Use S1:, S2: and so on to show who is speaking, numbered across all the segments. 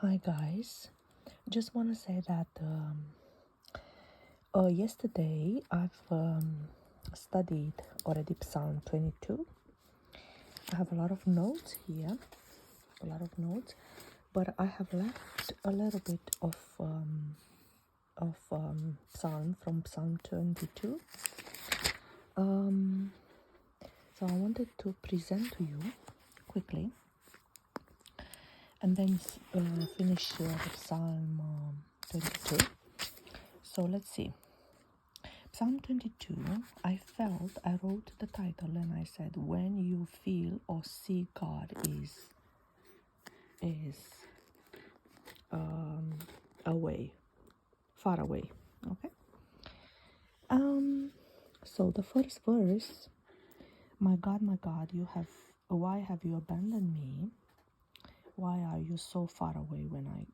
S1: Hi guys, just want to say that yesterday I've studied already Psalm 22. I have a lot of notes here, but I have left a little bit of Psalm from Psalm 22. So I wanted to present to you quickly and then finish with Psalm 22. So let's see. Psalm 22, I wrote the title and I said, when you feel or see God is away, far away, okay? So the first verse, my God, why have you abandoned me? Why are you so far away when I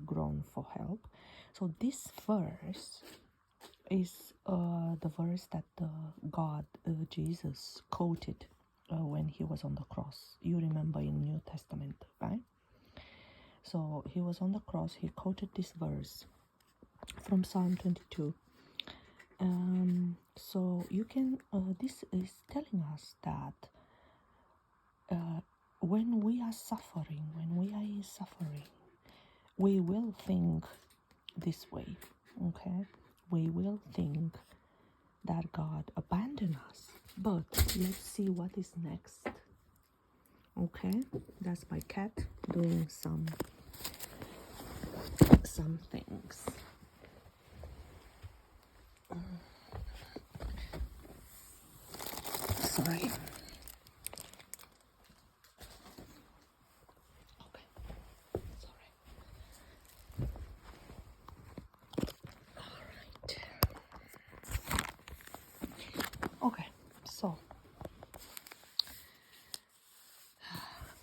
S1: groan for help? So this verse is the verse that God, Jesus, quoted when he was on the cross. You remember in New Testament, right? So he was on the cross. He quoted this verse from Psalm 22. So you can. This is telling us that when we are suffering, we will think this way. Okay, we will think that God abandoned us. But let's see what is next. Okay, that's my cat doing some things. Sorry. Okay, sorry. All right. Okay, so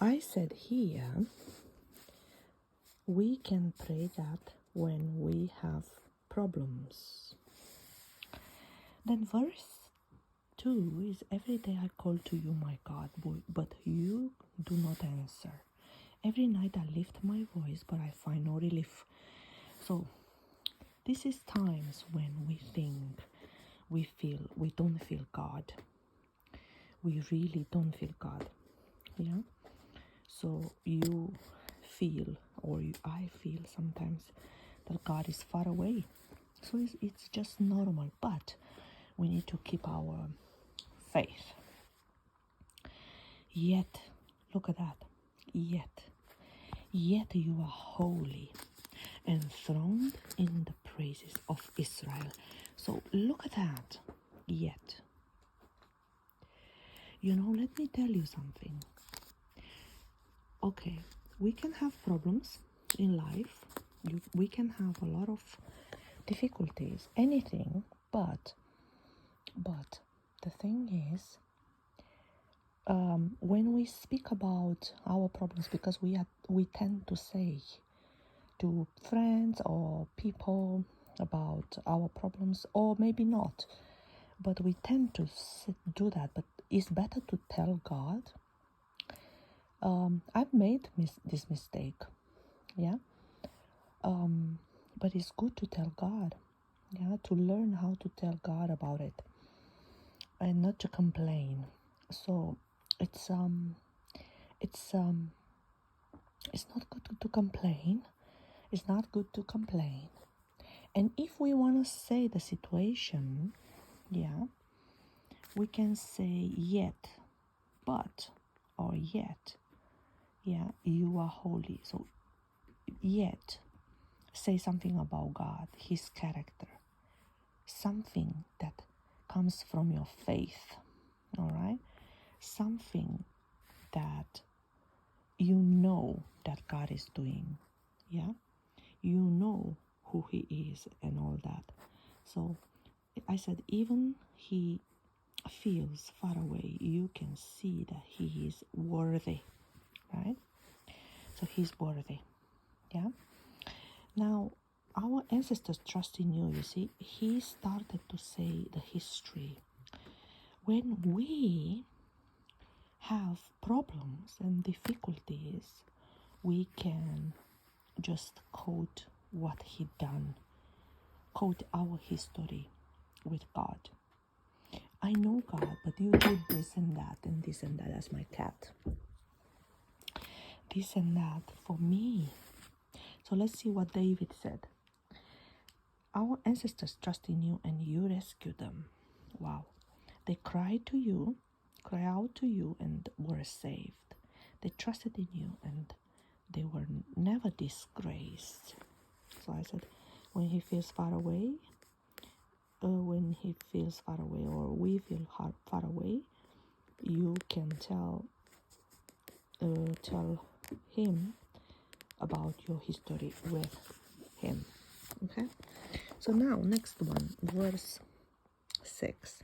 S1: I said here we can pray that when we have problems. Then verse 2 is, every day I call to you, my God, but you do not answer. Every night I lift my voice, but I find no relief. So this is times when we think, we don't feel God. We really don't feel God. Yeah. So you feel, I feel sometimes that God is far away. So it's just normal, but we need to keep our faith. Yet, look at that. Yet you are holy, enthroned in the praises of Israel. So look at that. Yet. Let me tell you something. Okay, we can have problems in life. We can have a lot of difficulties, anything, but the thing is, when we speak about our problems, because we tend to say to friends or people about our problems, or maybe not, but we tend to do that. But it's better to tell God. I've made this mistake, yeah, but it's good to tell God, yeah, to learn how to tell God about it and not to complain. So it's not good to complain. It's not good to complain. And if we want to say the situation, yeah, we can say yet, but, or yet, yeah, you are holy. So yet, say something about God, his character, something that comes from your faith, all right? Something that you know that God is doing, yeah? You know who he is and all that. So I said, even he feels far away, you can see that he is worthy, right? So he's worthy, yeah? Now, our ancestors trust in you, you see. He started to say the history. When we have problems and difficulties, we can just quote what he done, quote our history with God. I know God, but you did this and that and this and that as my cat. This and that for me. So let's see what David said. Our ancestors trusted in you and you rescued them. Wow. They cried out to you and were saved. They trusted in you and they were never disgraced. So I said, when he feels far away, or we feel far away, you can tell him about your history with him. Okay? So now, next one, verse 6.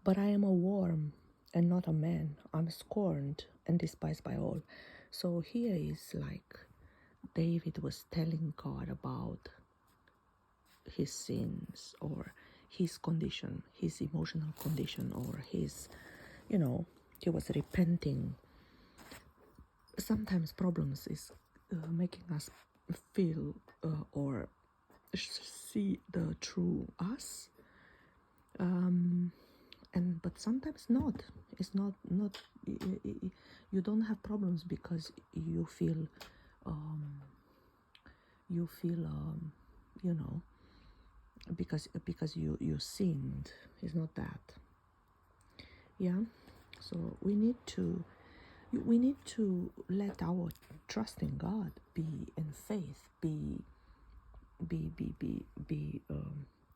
S1: But I am a worm and not a man. I'm scorned and despised by all. So here is like David was telling God about his sins or his condition, his emotional condition, or his, he was repenting. Sometimes problems is making us feel or see the true us, but sometimes not. It's not you don't have problems because you feel because you sinned. It's not that. Yeah. So we need to let our trust in God be in faith, be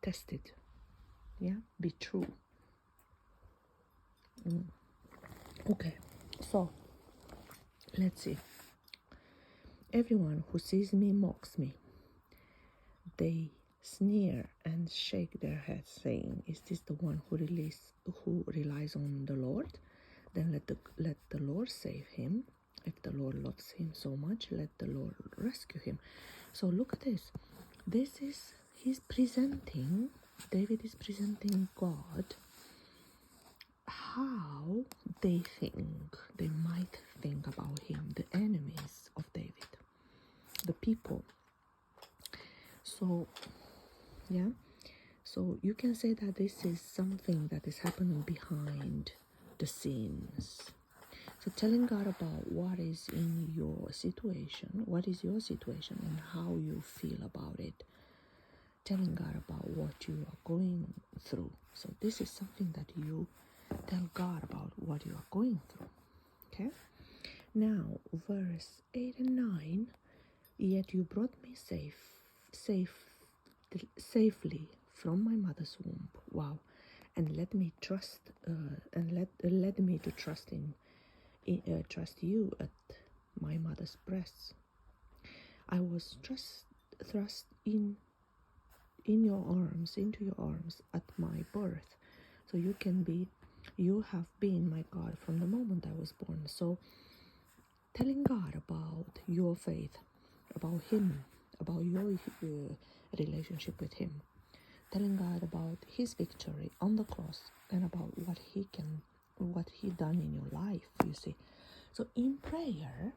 S1: tested. Yeah, be true. Okay, so let's see. Everyone who sees me mocks me. They sneer and shake their heads, saying, "Is this the one who relies on the Lord? Then let the Lord save him. If the Lord loves him so much, let the Lord rescue him." So look at this. David is presenting God how they might think about him, the enemies of David, the people. So, yeah. So you can say that this is something that is happening behind the scenes. So telling God about what is in your situation, and how you feel about it. Telling God about what you are going through. So this is something that you tell God about what you are going through. Okay? Now, verse 8 and 9. Yet you brought me safely from my mother's womb. Wow. And let me trust led me to trust trust you at my mother's breast. I was thrust into your arms at my birth. So you have been my God from the moment I was born. So telling God about your faith, about him, about your relationship with him, telling God about his victory on the cross and about what he done in your life, you see. So in prayer,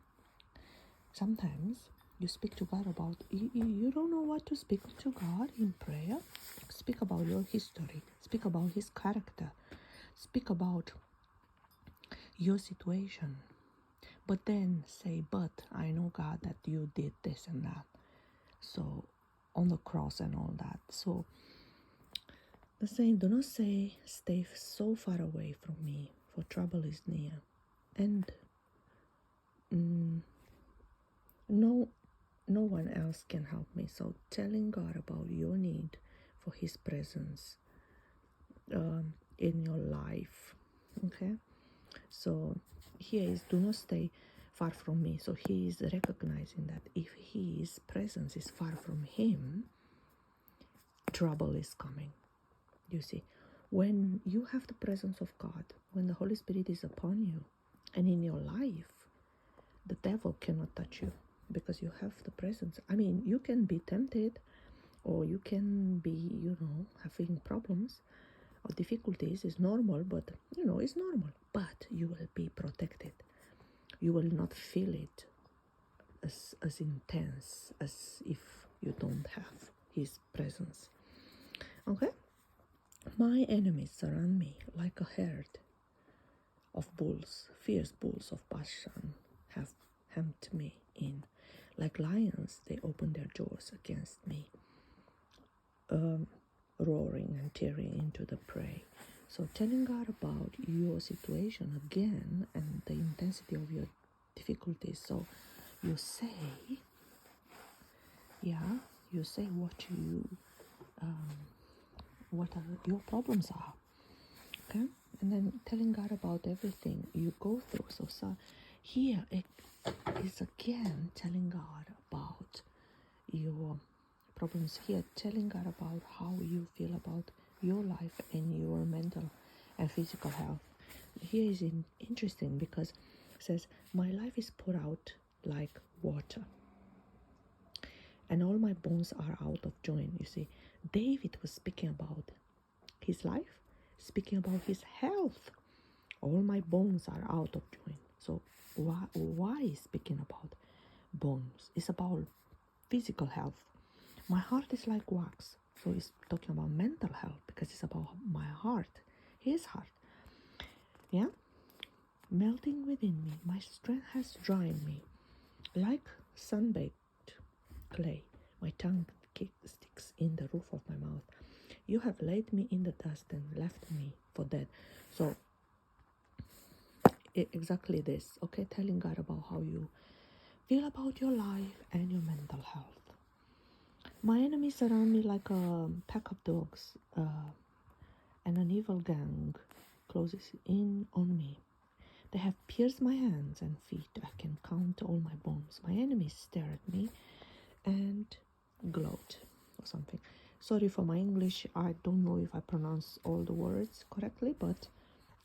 S1: sometimes you speak to God about, you don't know what to speak to God in prayer. Speak about your history. Speak about his character. Speak about your situation. But then say, but I know, God, that you did this and that. So on the cross and all that. So the saying, do not say, stay so far away from me, for trouble is near. And no one else can help me. So telling God about your need for his presence in your life. Okay? So here is, do not stay far from me. So he is recognizing that if his presence is far from him, trouble is coming. You see, when you have the presence of God, when the Holy Spirit is upon you and in your life, the devil cannot touch you because you have the presence. I mean, you can be tempted or you can be, having problems or difficulties. Is normal, but, it's normal. But you will be protected. You will not feel it as intense as if you don't have his presence. Okay? My enemies surround me like a herd of bulls, fierce bulls of Bashan have hemmed me in. Like lions, they open their jaws against me, roaring and tearing into the prey. So telling God about your situation again and the intensity of your difficulties. So you say, what your problems are, okay? And then telling God about everything you go through. So here it is again telling God about your problems. Here telling God about how you feel about your life and your mental and physical health. Here is interesting because it says, my life is poured out like water, and all my bones are out of joint. You see, David was speaking about his life, speaking about his health. All my bones are out of joint. So why is speaking about bones? It's about physical health. My heart is like wax. So it's talking about mental health because it's about my heart, his heart. Yeah? Melting within me, my strength has dried me. Like sun-baked clay, my tongue sticks in the roof of my mouth. You have laid me in the dust and left me for dead. So exactly this, okay? Telling God about how you feel about your life and your mental health. My enemies surround me like a pack of dogs, and an evil gang closes in on me. They have pierced my hands and feet. I can count all my bones. My enemies stare at me and gloat or something. Sorry for my English. I don't know if I pronounce all the words correctly, but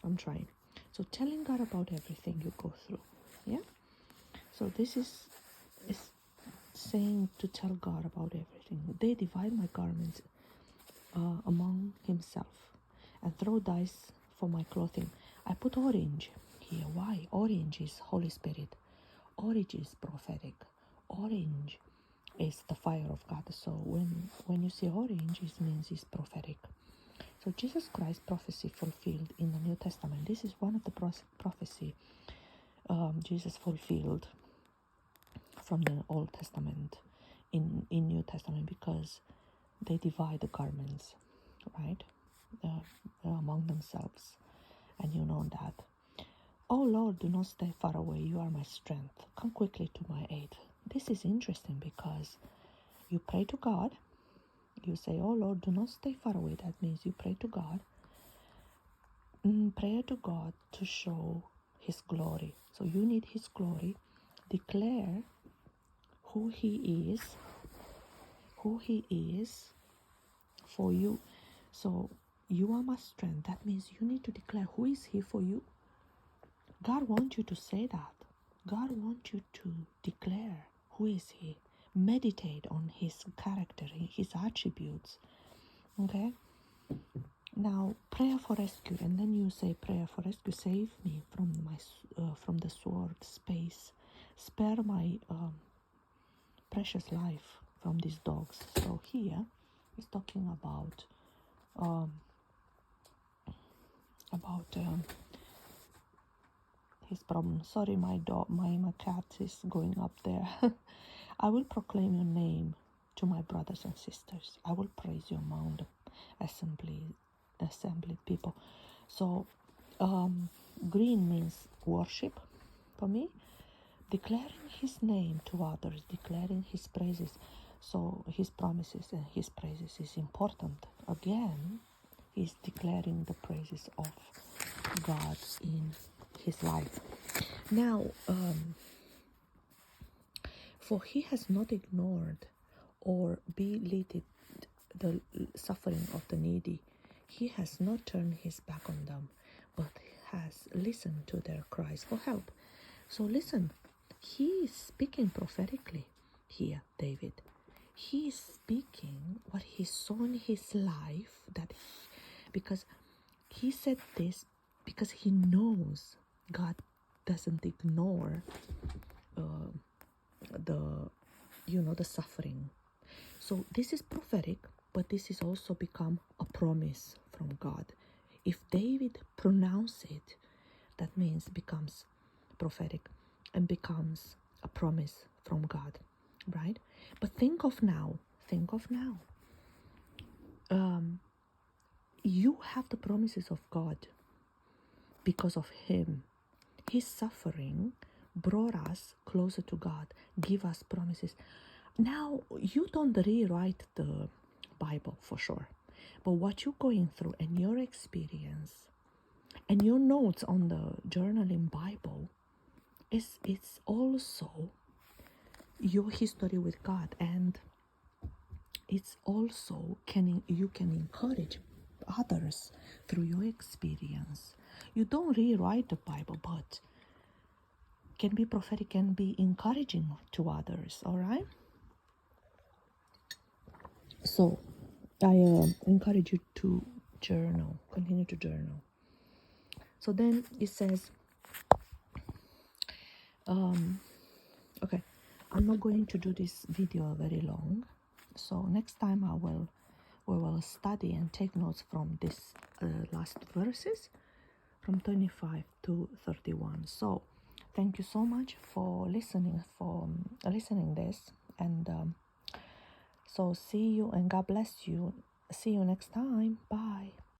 S1: I'm trying. So telling God about everything you go through. Yeah? So this is saying to tell God about everything. They divide my garments among himself and throw dice for my clothing. I put orange here. Why? Orange is Holy Spirit. Orange is prophetic. Orange is the fire of God. So when you see orange, it means it's prophetic. So Jesus Christ's prophecy fulfilled in the New Testament. This is one of the prophecy Jesus fulfilled from the Old Testament in New Testament, because they divide the garments, right, among themselves, and you know that. Oh Lord, do not stay far away. You are my strength. Come quickly to my aid. This is interesting because you pray to God. You say, oh Lord, do not stay far away. That means you pray to God. Prayer to God to show his glory. So you need his glory. Declare who he is for you. So you are my strength. That means you need to declare who is he for you. God wants you to say that. God wants you to declare who is he. Meditate on his character, his attributes. Okay? Now, prayer for rescue, and then you say, prayer for rescue, save me from the sword space, spare my precious life from these dogs. So here, he's talking about his problem. Sorry, my cat is going up there. I will proclaim your name to my brothers and sisters. I will praise you among the assembled people. So green means worship for me, declaring his name to others, declaring his praises. So his promises and his praises is important. Again, he's declaring the praises of God in his life. Now, for he has not ignored or belittled the suffering of the needy. He has not turned his back on them, but has listened to their cries for help. So listen, he is speaking prophetically here, David. He is speaking what he saw in his life, because he said this because he knows God doesn't ignore the the suffering. So this is prophetic, but this is also become a promise from God. If David pronounce it, that means becomes prophetic and becomes a promise from God, right? But think of now, you have the promises of God because of him. His suffering brought us closer to God, give us promises. Now, you don't rewrite the Bible for sure, but what you're going through and your experience and your notes on the journaling Bible it's also your history with God, and it's also you can encourage others through your experience. You don't rewrite the Bible, but can be prophetic, can be encouraging to others. All right. So I encourage you to journal, continue to journal. So then it says, okay, I'm not going to do this video very long. So next time we will study and take notes from this last verses from 25 to 31. So thank you so much for listening this, and so see you and God bless you. See you next time. Bye.